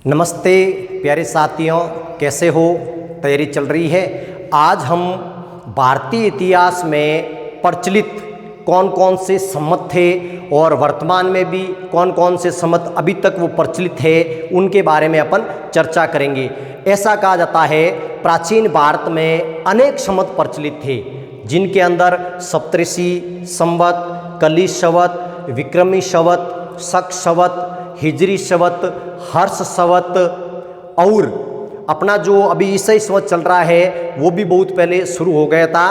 नमस्ते प्यारे साथियों, कैसे हो? तैयारी चल रही है। आज हम भारतीय इतिहास में प्रचलित कौन कौन से सम्मत थे और वर्तमान में भी कौन कौन से सम्मत अभी तक वो प्रचलित है, उनके बारे में अपन चर्चा करेंगे। ऐसा कहा जाता है प्राचीन भारत में अनेक सम्मत प्रचलित थे, जिनके अंदर सप्तऋषि संवत, कली संवत, विक्रमी संवत, शक संवत, हिजरी संवत, हर्ष संवत और अपना जो अभी ईसाई संवत चल रहा है वो भी बहुत पहले शुरू हो गया था।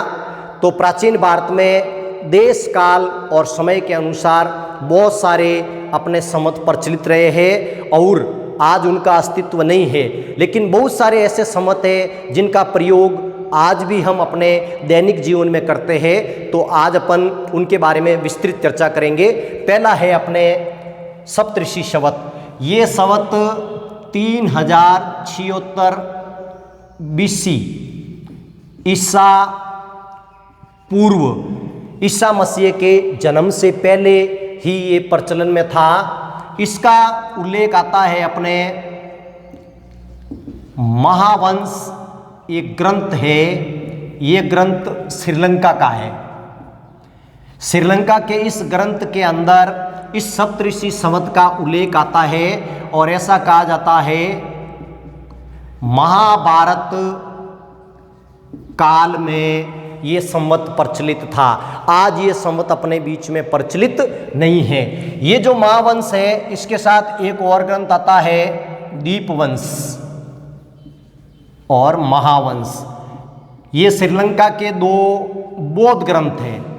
तो प्राचीन भारत में देश काल और समय के अनुसार बहुत सारे अपने सम्मत प्रचलित रहे हैं और आज उनका अस्तित्व नहीं है, लेकिन बहुत सारे ऐसे सम्मत हैं जिनका प्रयोग आज भी हम अपने दैनिक जीवन में करते हैं। तो आज अपन उनके बारे में विस्तृत चर्चा करेंगे। पहला है अपने सप्तऋषि संवत। ये संवत 3076 BC ईसा पूर्व, ईसा मसीह के जन्म से पहले ही ये प्रचलन में था। इसका उल्लेख आता है अपने महावंश, एक ग्रंथ है। ये ग्रंथ श्रीलंका का है। श्रीलंका के इस ग्रंथ के अंदर इस सप्तऋषि संवत का उल्लेख आता है और ऐसा कहा जाता है महाभारत काल में ये संवत प्रचलित था। आज ये संवत अपने बीच में प्रचलित नहीं है। ये जो महावंश है, इसके साथ एक और ग्रंथ आता है दीपवंश और महावंश। ये श्रीलंका के दो बौद्ध ग्रंथ हैं,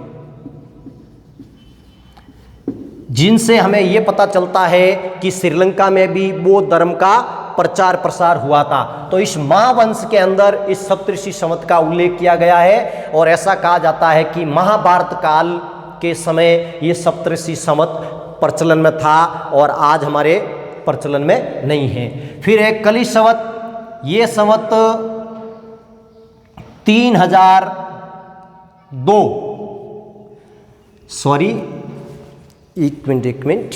जिनसे हमें यह पता चलता है कि श्रीलंका में भी बौद्ध धर्म का प्रचार प्रसार हुआ था। तो इस महावंश के अंदर इस सप्तऋषि संवत का उल्लेख किया गया है और ऐसा कहा जाता है कि महाभारत काल के समय ये सप्तऋषि संवत प्रचलन में था और आज हमारे प्रचलन में नहीं है। फिर है कली संवत। ये संवत एक मिनट।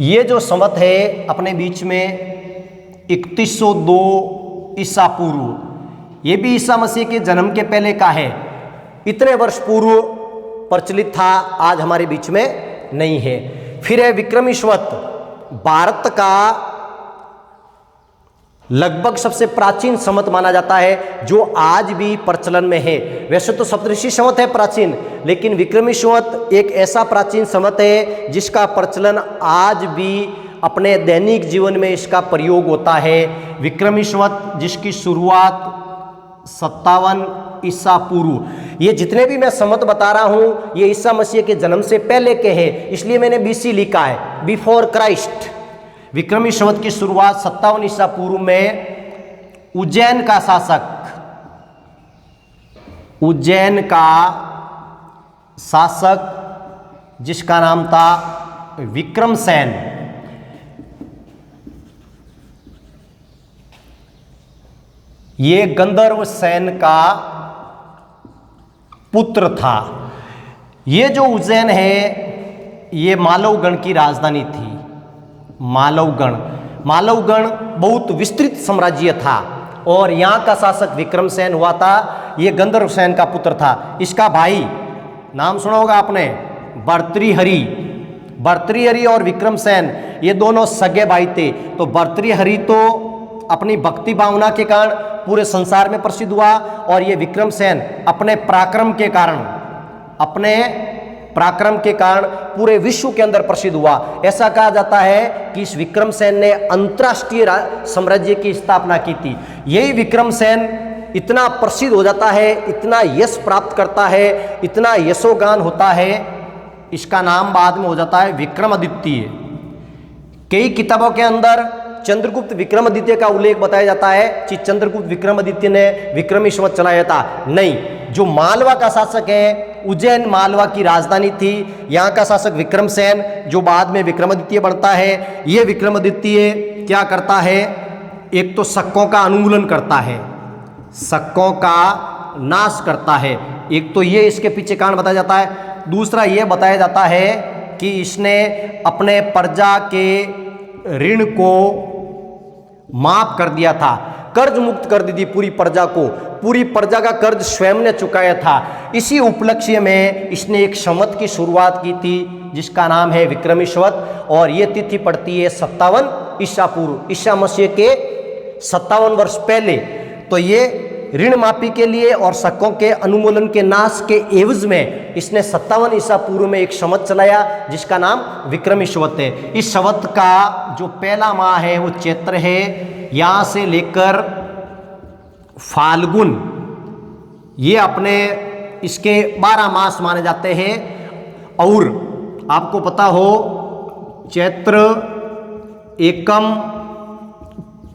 ये जो संवत है अपने बीच में 3102 ईसा पूर्व, ये भी ईसा मसीह के जन्म के पहले का है। इतने वर्ष पूर्व प्रचलित था, आज हमारे बीच में नहीं है। फिर है विक्रमी संवत। भारत का लगभग सबसे प्राचीन संवत माना जाता है, जो आज भी प्रचलन में है। वैसे तो सप्तऋषि संवत है प्राचीन, लेकिन विक्रमी संवत एक ऐसा प्राचीन संवत है जिसका प्रचलन आज भी अपने दैनिक जीवन में इसका प्रयोग होता है। विक्रमी संवत जिसकी शुरुआत 57 ईसा पूर्व, ये जितने भी मैं संवत बता रहा हूँ ये ईसा मसीह के जन्म से पहले के हैं, इसलिए मैंने BC लिखा है, बिफोर क्राइस्ट। विक्रमी संवत की शुरुआत 57 ईसा पूर्व में उज्जैन का शासक जिसका नाम था विक्रमसेन, ये गंधर्व सेन का पुत्र था। ये जो उज्जैन है ये मालवगण की राजधानी थी। मालवगण बहुत विस्तृत साम्राज्य था और यहाँ का शासक विक्रमसेन हुआ था। ये गंधर्वसेन का पुत्र था। इसका भाई, नाम सुना होगा आपने, भर्तृहरि और विक्रमसेन, ये दोनों सगे भाई थे। तो भर्तृहरि तो अपनी भक्ति भावना के कारण पूरे संसार में प्रसिद्ध हुआ और ये विक्रमसेन अपने पराक्रम के कारण पूरे विश्व के अंदर प्रसिद्ध हुआ। ऐसा कहा जाता है कि इस विक्रमसेन ने अंतर्राष्ट्रीय साम्राज्य की स्थापना की थी। यही विक्रमसेन इतना प्रसिद्ध हो जाता है, इतना यश प्राप्त करता है, इतना यशोगान होता है, इसका नाम बाद में हो जाता है विक्रमादित्य। कई किताबों के अंदर चंद्रगुप्त विक्रमादित्य का उल्लेख बताया जाता है कि चंद्रगुप्त विक्रमादित्य ने विक्रमी संवत चलाया था। नहीं, जो मालवा का शासक है, उज्जैन मालवा की राजधानी थी, यहाँ का शासक विक्रमसेन, जो बाद में विक्रमादित्य बनता है। ये विक्रमादित्य क्या करता है? एक तो शकों का अनुमूलन करता है, शकों का नाश करता है। एक तो ये इसके पीछे कारण बताया जाता है। दूसरा ये बताया जाता है कि इसने अपने प्रजा के ऋण को माफ कर दिया था, कर्ज मुक्त कर दी थी पूरी प्रजा को, पूरी प्रजा का कर्ज स्वयं ने चुकाया था। इसी उपलक्ष्य में इसने एक संवत की शुरुआत की थी जिसका नाम है विक्रमी संवत, और ये तिथि पड़ती है 57 ईसा पूर्व, ईसा मसीह के 57 वर्ष पहले। तो ये ऋण माफी के लिए और शकों के अनुमूलन के नाश के एवज में इसने 57 ईसा पूर्व में एक संवत चलाया जिसका नाम विक्रमी संवत है। इस संवत का जो पहला माह है वो चैत्र है, यहाँ से लेकर फाल्गुन, ये अपने इसके 12 मास माने जाते हैं। और आपको पता हो चैत्र एकम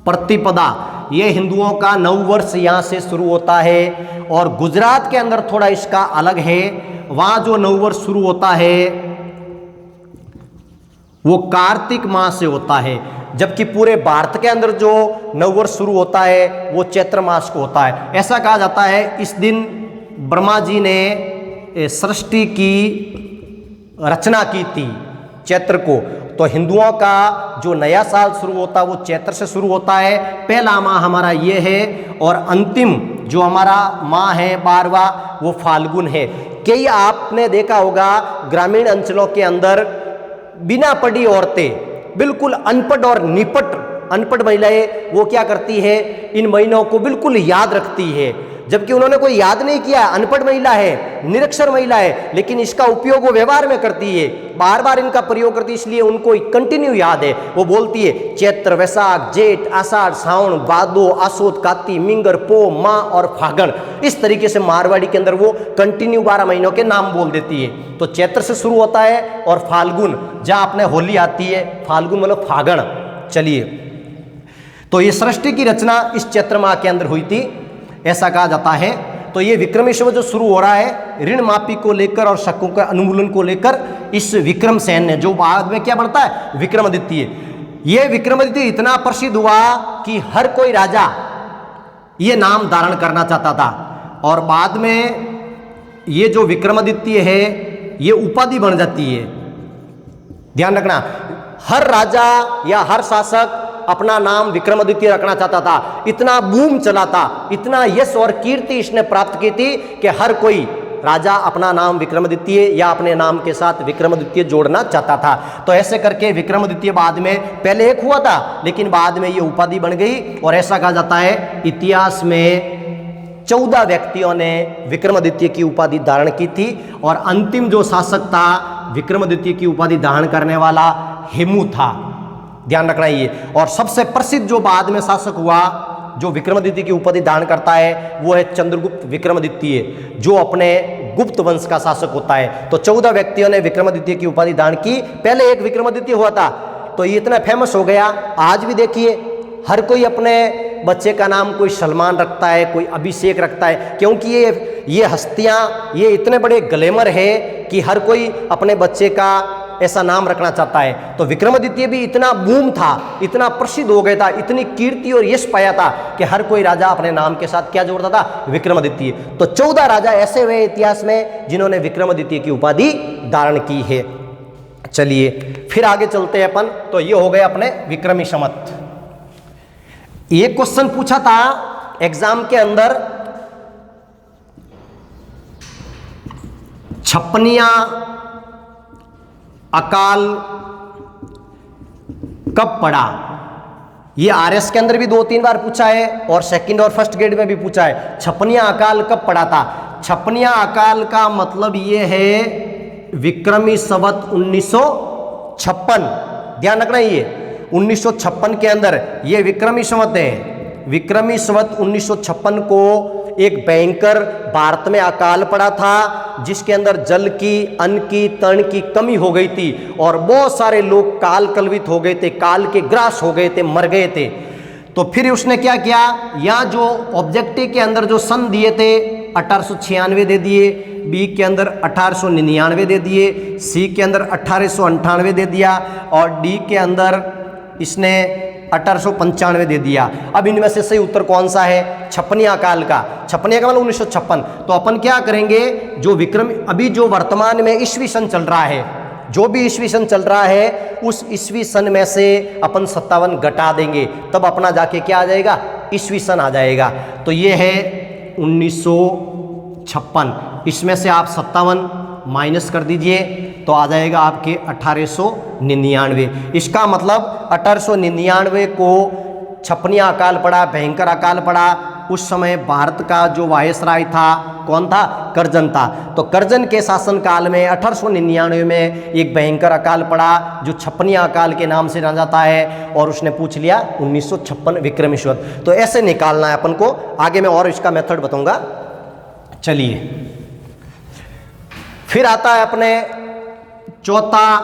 प्रतिपदा, ये हिंदुओं का नव वर्ष यहाँ से शुरू होता है। और गुजरात के अंदर थोड़ा इसका अलग है, वहाँ जो नव वर्ष शुरू होता है वो कार्तिक माह से होता है, जबकि पूरे भारत के अंदर जो नव वर्ष शुरू होता है वो चैत्र मास को होता है। ऐसा कहा जाता है इस दिन ब्रह्मा जी ने सृष्टि की रचना की थी चैत्र को। तो हिंदुओं का जो नया साल शुरू होता है वो चैत्र से शुरू होता है। पहला माह हमारा ये है और अंतिम जो हमारा माह है 12वां वो फाल्गुन है। कई आपने देखा होगा ग्रामीण अंचलों के अंदर बिना पढ़ी औरतें, बिल्कुल अनपढ़ और निपट अनपढ़ महिलाएं, वो क्या करती है इन महीनों को बिल्कुल याद रखती है, जबकि उन्होंने कोई याद नहीं किया, अनपढ़ महिला है, निरक्षर महिला है, लेकिन इसका उपयोग वो व्यवहार में करती है, बार बार इनका प्रयोग करती है, इसलिए उनको कंटिन्यू याद है। वो बोलती है चैत्र, वैशाख, जेठ, आषाढ़, सावन, भादो, आसोद, काती, मिंगर, पो, माह और फागण, इस तरीके से मारवाड़ी के अंदर वो कंटिन्यू 12 महीनों के नाम बोल देती है। तो चैत्र से शुरू होता है और फाल्गुन, जहाँ अपने होली आती है, फाल्गुन मतलब फागण। चलिए, तो ये सृष्टि की रचना इस चैत्र माह के अंदर हुई थी, ऐसा कहा जाता है। तो ये विक्रमी संवत जो शुरू हो रहा है ऋण माफी को लेकर और शकों के अनुमूलन को लेकर, इस विक्रम सेन ने, जो बाद में क्या बनता है विक्रमादित्य, ये विक्रमादित्य इतना प्रसिद्ध हुआ कि हर कोई राजा ये नाम धारण करना चाहता था। और बाद में ये जो विक्रमादित्य है ये उपाधि बन जाती है। ध्यान रखना, हर राजा या हर शासक अपना नाम विक्रमादित्य रखना चाहता था। इतना बूम चला था, इतना यश और कीर्ति इसने प्राप्त की थी कि हर कोई राजा अपना नाम विक्रमादित्य या अपने नाम के साथ विक्रमादित्य जोड़ना चाहता था। तो ऐसे करके विक्रमादित्य बाद में, पहले एक हुआ था लेकिन बाद में ये उपाधि बन गई। और ऐसा कहा जाता है इतिहास में 14 व्यक्तियों ने विक्रमादित्य की उपाधि धारण की थी, और अंतिम जो शासक था विक्रमादित्य की उपाधि धारण करने वाला हेमू था। ध्यान रखना ये। और सबसे प्रसिद्ध जो बाद में शासक हुआ जो विक्रमादित्य की उपाधि धारण करता है वो है चंद्रगुप्त विक्रमादित्य, जो अपने गुप्त वंश का शासक होता है। तो 14 व्यक्तियों ने विक्रमादित्य की उपाधि धारण की। पहले एक विक्रमादित्य हुआ था तो ये इतना फेमस हो गया। आज भी देखिए हर कोई अपने बच्चे का नाम, कोई सलमान रखता है, कोई अभिषेक रखता है, क्योंकि ये हस्तियां ये इतने बड़े ग्लैमर है कि हर कोई अपने बच्चे का ऐसा नाम रखना चाहता है। तो विक्रमादित्य भी इतना बूम था, इतना प्रसिद्ध हो गया था, इतनी कीर्ति और यश पाया था कि हर कोई राजा अपने नाम के साथ क्या जोड़ता था, विक्रमादित्य। तो 14 राजा ऐसे हुए इतिहास में जिन्होंने विक्रमादित्य की उपाधि धारण की है। चलिए फिर आगे चलते हैं अपन। तो ये हो गए अपने विक्रमी संवत। एक क्वेश्चन पूछा था एग्जाम के अंदर, छप्पनिया अकाल कब पड़ा? ये आरएस के अंदर भी 2-3 बार पूछा है और सेकंड और फर्स्ट ग्रेड में भी पूछा है। छप्पनिया अकाल कब पड़ा था? छप्पनिया अकाल का मतलब ये है विक्रमी संवत 1956। ध्यान रखना, ये 1956 के अंदर ये विक्रमी संवत है। विक्रमी संवत 1956 को एक भयंकर भारत में अकाल पड़ा था जिसके अंदर जल की, अन्न की, तर्ण की कमी हो गई थी और बहुत सारे लोग काल कलवित हो गए थे, काल के ग्रास हो गए थे, मर गए थे। तो फिर उसने क्या किया, यहाँ जो ऑब्जेक्टिव के अंदर जो सन दिए थे 1896 दे दिए, बी के अंदर 1899 दे दिए, सी के अंदर 1898 दे दिया और डी के अंदर इसने 1895 दे दिया। अब इनमें से सही उत्तर कौन सा है? छप्पनिया काल का। छप्पनिया का मतलब 1956। तो अपन क्या करेंगे, जो विक्रम अभी जो वर्तमान में ईस्वी सन चल रहा है जो भी ईस्वी सन चल रहा है उस ईस्वी सन में से अपन 57 घटा देंगे, तब अपना जाके क्या आ जाएगा, ईस्वी सन आ जाएगा। तो ये है 1956, इसमें से आप 57 माइनस कर दीजिए तो आ जाएगा आपके 1899। इसका मतलब 1899 को छपनिया अकाल पड़ा, भयंकर अकाल पड़ा। उस समय भारत का जो वायसराय था कौन था, करजन था। तो करजन के शासनकाल में 1899 में एक भयंकर अकाल पड़ा जो छपनिया अकाल के नाम से जाना जाता है, और उसने पूछ लिया 1956 विक्रमी संवत। तो ऐसे निकालना है अपन को, आगे मैं और इसका मेथड बताऊंगा। चलिए फिर आता है अपने चौथा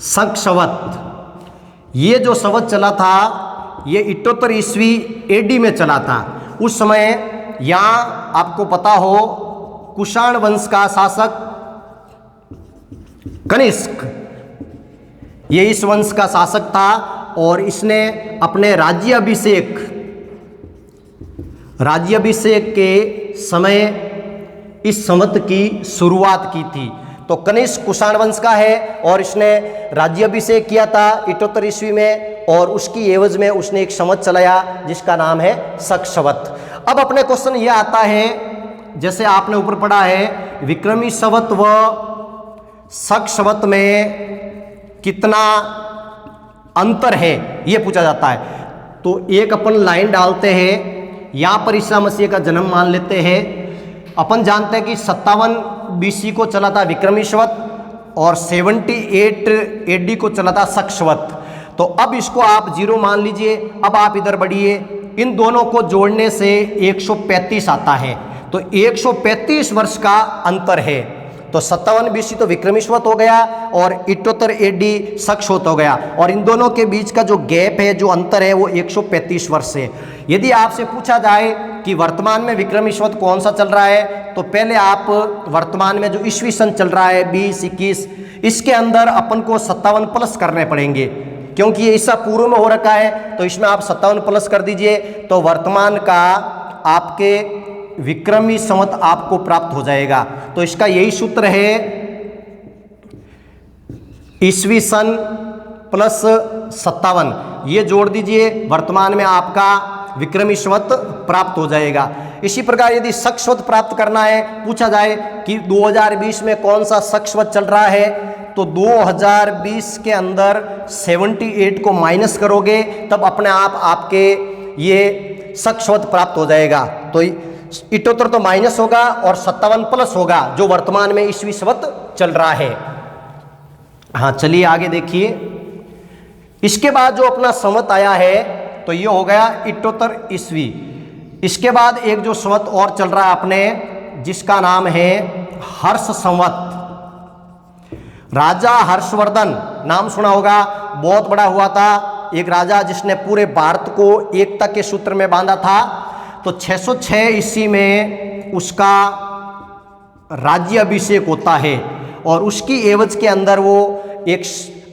शक संवत। ये जो संवत चला था ये 78 ईस्वी एडी में चला था। उस समय यहाँ आपको पता हो कुषाण वंश का शासक कनिष्क, ये इस वंश का शासक था, और इसने अपने राज्याभिषेक के समय इस संवत की शुरुआत की थी। तो कनिष्क कुषाण वंश का है और इसने राज्याभिषेक किया था 78 ईस्वी में, और उसकी एवज में उसने एक संवत चलाया जिसका नाम है शक संवत। अब अपने क्वेश्चन ये आता है, जैसे आपने ऊपर पढ़ा है विक्रमी संवत व शक संवत में कितना अंतर है, ये पूछा जाता है। तो एक अपन लाइन डालते हैं, यहाँ पर ईसा मसीह का जन्म मान लेते हैं। अपन जानते हैं कि 57 BC को चला था विक्रमी संवत और 78 AD को चला था शक संवत। तो अब इसको आप 0 मान लीजिए। अब आप इधर बढ़िए, इन दोनों को जोड़ने से 135 आता है। तो 135 वर्ष का अंतर है। तो 57 BC तो विक्रमी संवत हो गया और 78 AD शक संवत हो गया, और इन दोनों के बीच का जो गैप है, जो अंतर है, वो 135 वर्ष है। यदि आपसे पूछा जाए कि वर्तमान में विक्रमी संवत कौन सा चल रहा है, तो पहले आप वर्तमान में जो ईस्वी सन चल रहा है 20, 21, इसके अंदर अपन को 57 प्लस करने पड़ेंगे, क्योंकि ये ईसा पूर्व में हो रखा है। तो इसमें आप 57 प्लस कर दीजिए, तो वर्तमान का आपके विक्रमी संवत आपको प्राप्त हो जाएगा। तो इसका यही सूत्र है, ईस्वी सन प्लस 57, ये जोड़ दीजिए, वर्तमान में आपका विक्रमी संवत प्राप्त हो जाएगा। इसी प्रकार यदि शक संवत प्राप्त करना है, पूछा जाए कि 2020 में कौन सा शक संवत चल रहा है, तो 2020 के अंदर 78 को माइनस करोगे तब अपने आप आपके ये शक संवत प्राप्त हो जाएगा। तो 78 तो माइनस होगा और 57 प्लस होगा, जो वर्तमान में ईस्वी संवत चल रहा है। हाँ चलिए आगे देखिए। इसके बाद जो अपना संवत आया है तो ये हो गया 78 ईस्वी। इसके बाद एक जो संवत और चल रहा है अपने, जिसका नाम है हर्ष संवत। राजा हर्षवर्धन नाम सुना होगा, बहुत बड़ा हुआ था, एक राजा जिसने पूरे भारत को एकता के सूत्र में बांधा था। तो 606 ईस्वी में उसका राज्याभिषेक होता है, और उसकी एवज के अंदर वो एक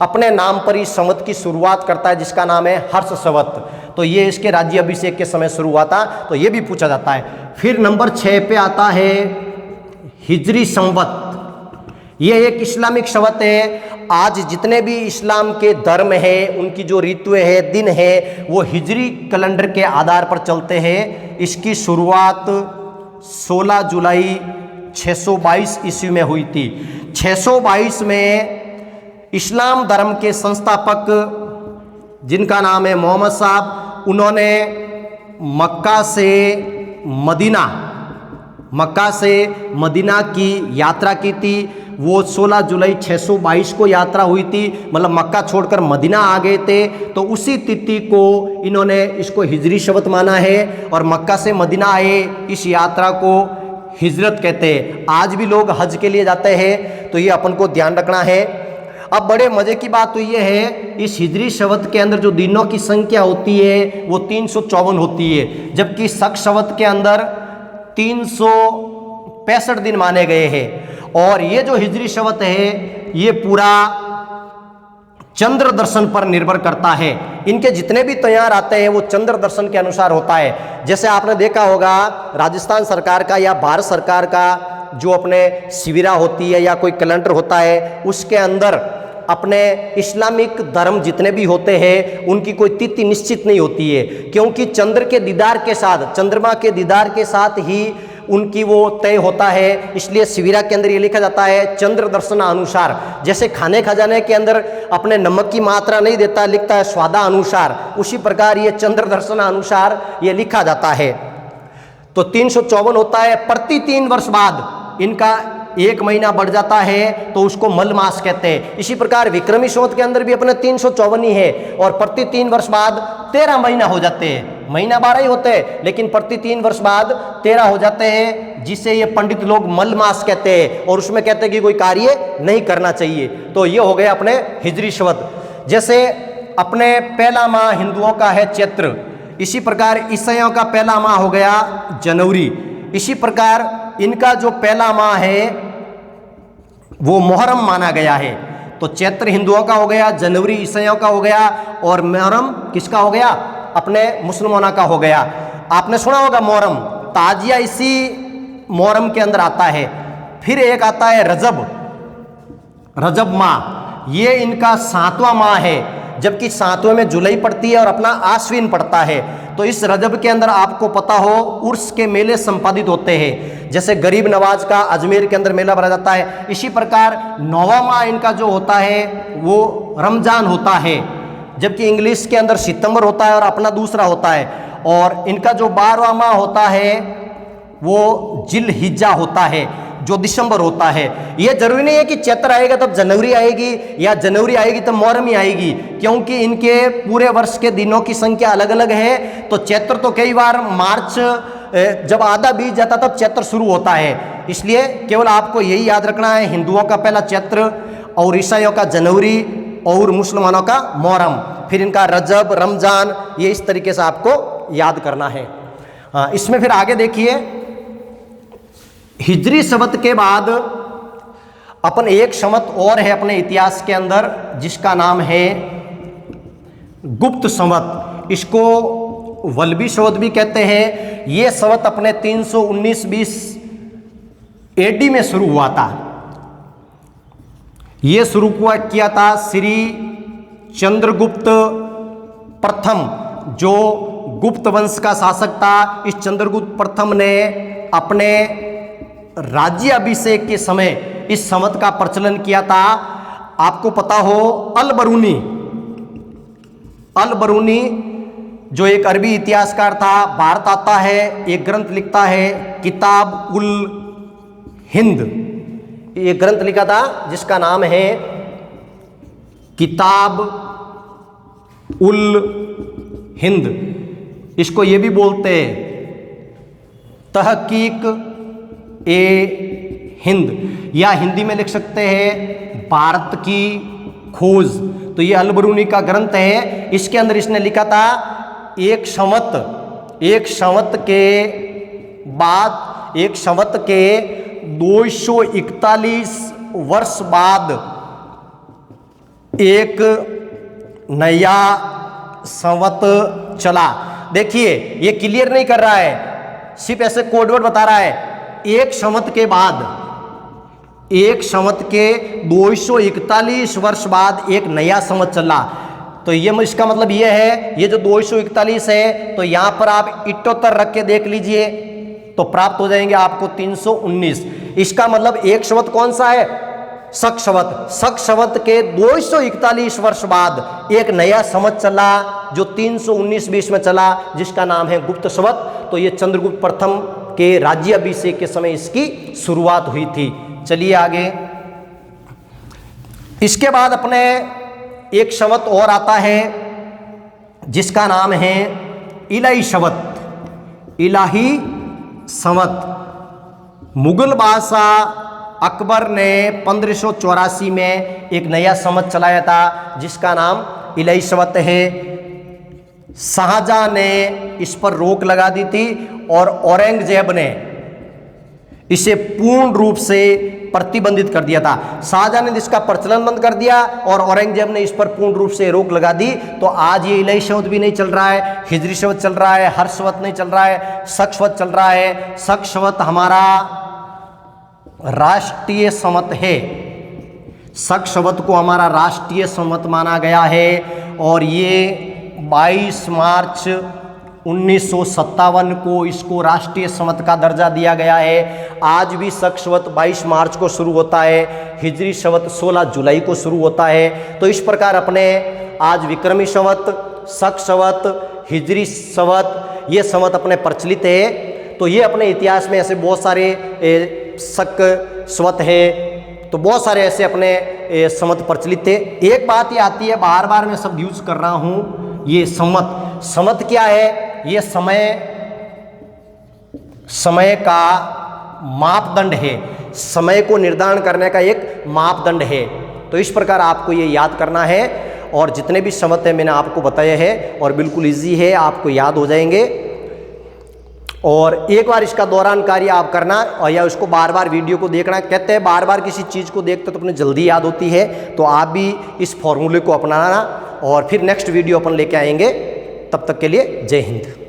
अपने नाम पर ही संवत की शुरुआत करता है जिसका नाम है हर्ष संवत। तो ये इसके राज्याभिषेक के समय शुरू हुआ था, तो ये भी पूछा जाता है। फिर नंबर 6 पे आता है हिजरी संवत। ये एक इस्लामिक संवत है। आज जितने भी इस्लाम के धर्म है, उनकी जो ऋतु है, दिन है, वो हिजरी कैलेंडर के आधार पर चलते हैं। इसकी शुरुआत 16 जुलाई 622 ईस्वी में हुई थी। 622 में इस्लाम धर्म के संस्थापक जिनका नाम है मोहम्मद साहब, उन्होंने मक्का से मदीना की यात्रा की थी। वो 16 जुलाई 622 को यात्रा हुई थी, मतलब मक्का छोड़कर मदीना आ गए थे। तो उसी तिथि को इन्होंने इसको हिजरी संवत माना है, और मक्का से मदीना आए इस यात्रा को हिजरत कहते हैं। आज भी लोग हज के लिए जाते हैं, तो ये अपन को ध्यान रखना है। अब बड़े मजे की बात तो ये है, इस हिजरी संवत के अंदर जो दिनों की संख्या होती है वो 354 होती है, जबकि शक संवत के अंदर 365 दिन माने गए हैं। और ये जो हिजरी संवत है ये पूरा चंद्र दर्शन पर निर्भर करता है। इनके जितने भी त्योहार आते हैं वो चंद्र दर्शन के अनुसार होता है। जैसे आपने देखा होगा राजस्थान सरकार का या भारत सरकार का जो अपने शिविरा होती है या कोई कैलेंडर होता है उसके अंदर अपने इस्लामिक धर्म जितने भी होते हैं उनकी कोई तिथि निश्चित नहीं होती है, क्योंकि चंद्र के दीदार के साथ, चंद्रमा के दीदार के साथ ही उनकी वो तय होता है। इसलिए शिविरा के अंदर ये लिखा जाता है चंद्र दर्शन अनुसार। जैसे खाने खजाने के अंदर अपने नमक की मात्रा नहीं देता, लिखता है स्वादा अनुसार, उसी प्रकार ये चंद्र दर्शन अनुसार ये लिखा जाता है। तो 354 होता है। प्रति 3 वर्ष बाद इनका 1 महीना बढ़ जाता है तो उसको मल मास कहते हैं। इसी प्रकार विक्रमी संवत के अंदर भी अपने 354 ही है और प्रति 3 वर्ष बाद 13 महीना हो जाते हैं। महीना 12 ही होते हैं लेकिन प्रति 3 वर्ष बाद 13 हो जाते हैं, जिसे ये पंडित लोग मल मास कहते हैं और उसमें कहते हैं कि कोई कार्य नहीं करना चाहिए। तो ये हो गए अपने हिजरी संवत। जैसे अपने पहला माह हिंदुओं का है चैत्र, इसी प्रकार ईसाइयों का पहला माह हो गया जनवरी। इसी प्रकार इनका जो पहला माह है वो मुहर्रम माना गया है। तो चैत्र हिंदुओं का हो गया, जनवरी ईसाइयों का हो गया और मुहर्रम किसका हो गया? अपने मुसलमानों का हो गया। आपने सुना होगा मुहर्रम, ताजिया इसी मुहर्रम के अंदर आता है। फिर एक आता है रजब, रजब माह, ये इनका 7वां माह है, जबकि 7वें में जुलाई पड़ती है और अपना आश्विन पड़ता है। तो इस रजब के अंदर आपको पता हो उर्स के मेले संपादित होते हैं। जैसे गरीब नवाज का अजमेर के अंदर मेला भरा जाता है। इसी प्रकार 9वां माह इनका जो होता है वो रमजान होता है, जबकि इंग्लिश के अंदर सितंबर होता है और अपना दूसरा होता है। और इनका जो 12वां माह होता है वो जिल हिज्जा होता है, जो दिसंबर होता है। यह जरूरी नहीं है कि चैत्र आएगा तब जनवरी आएगी या जनवरी आएगी तब मुहर्रम ही आएगी, क्योंकि इनके पूरे वर्ष के दिनों की संख्या अलग अलग है। तो चैत्र तो कई बार मार्च जब आधा बीत जाता तब चैत्र शुरू होता है। इसलिए केवल आपको यही याद रखना है, हिंदुओं का पहला चैत्र और ईसाइयों का जनवरी और मुसलमानों का मुहर्रम, फिर इनका रजब, रमजान, ये इस तरीके से आपको याद करना है। इसमें फिर आगे देखिए, हिजरी संवत के बाद अपन एक संवत और है अपने इतिहास के अंदर जिसका नाम है गुप्त संवत। इसको वल्लभी संवत भी कहते हैं। ये संवत अपने 319-20 AD में शुरू हुआ था। ये शुरू किया था श्री चंद्रगुप्त प्रथम, जो गुप्त वंश का शासक था। इस चंद्रगुप्त प्रथम ने अपने राज्याभिषेक के समय इस संवत का प्रचलन किया था। आपको पता हो अल बरूनी, अल बरूनी जो एक अरबी इतिहासकार था, भारत आता है, एक ग्रंथ लिखता है किताब उल हिंद। एक ग्रंथ लिखा था जिसका नाम है किताब उल हिंद। इसको ये भी बोलते हैं तहकीक ए हिंद, या हिंदी में लिख सकते हैं भारत की खोज। तो ये अल बरूनी का ग्रंथ है। इसके अंदर इसने लिखा था एक संवत के बाद, एक संवत के 241 वर्ष बाद एक नया संवत चला। देखिए ये क्लियर नहीं कर रहा है, सिर्फ ऐसे कोडवर्ड बता रहा है। एक संवत के बाद, एक संवत के 241 वर्ष बाद एक नया संवत चला। तो ये इसका मतलब ये है, ये जो 241 है तो यहाँ पर आप इट्टोत्तर रख के देख लीजिए तो प्राप्त हो जाएंगे आपको 319। इसका मतलब एक संवत कौन सा है? शक संवत। शक संवत के 241 वर्ष बाद एक नया संवत चला जो 319-20 में चला, जिसका नाम है गुप्त संवत। तो ये चंद्रगुप्त प्रथम के राज्याभिषेक के समय इसकी शुरुआत हुई थी। चलिए आगे। इसके बाद अपने एक संवत और आता है जिसका नाम है इलाही संवत। इलाही संवत मुगल बादशाह अकबर ने 1584 में एक नया संवत चलाया था जिसका नाम इलाही संवत है। शाहजहां ने इस पर रोक लगा दी थी और औरंगजेब ने इसे पूर्ण रूप से प्रतिबंधित कर दिया था। शाहजहां ने इसका प्रचलन बंद कर दिया और औरंगजेब ने इस पर पूर्ण रूप से रोक लगा दी। तो आज ये इलाही संवत भी नहीं चल रहा है, हिजरी संवत चल रहा है, हर्ष संवत नहीं चल रहा है, शक संवत चल रहा है। शक संवत हमारा राष्ट्रीय संवत है। शक संवत को हमारा राष्ट्रीय संवत माना गया है और ये 22 मार्च 1957 को इसको राष्ट्रीय संवत का दर्जा दिया गया है। आज भी शक संवत 22 मार्च को शुरू होता है, हिजरी संवत 16 जुलाई को शुरू होता है। तो इस प्रकार अपने आज विक्रमी संवत, शक संवत, हिजरी संवत ये संवत अपने प्रचलित है। तो ये अपने इतिहास में ऐसे बहुत सारे शक संवत है, तो बहुत सारे ऐसे अपने संवत प्रचलित थे। एक बात ये आती है, बार बार मैं शब्द यूज कर रहा हूँ, ये संवत। संवत क्या है? ये समय का मापदंड है, समय को निर्धारण करने का एक मापदंड है। तो इस प्रकार आपको ये याद करना है और जितने भी संवत है मैंने आपको बताए हैं और बिल्कुल इजी है, आपको याद हो जाएंगे। और एक बार इसका दोहरान कार्य आप करना और या उसको बार बार वीडियो को देखना। कहते हैं बार बार किसी चीज़ को देखते तो अपने जल्दी याद होती है, तो आप भी इस फॉर्मूले को अपनाना और फिर नेक्स्ट वीडियो अपन लेके आएंगे। तब तक के लिए जय हिंद।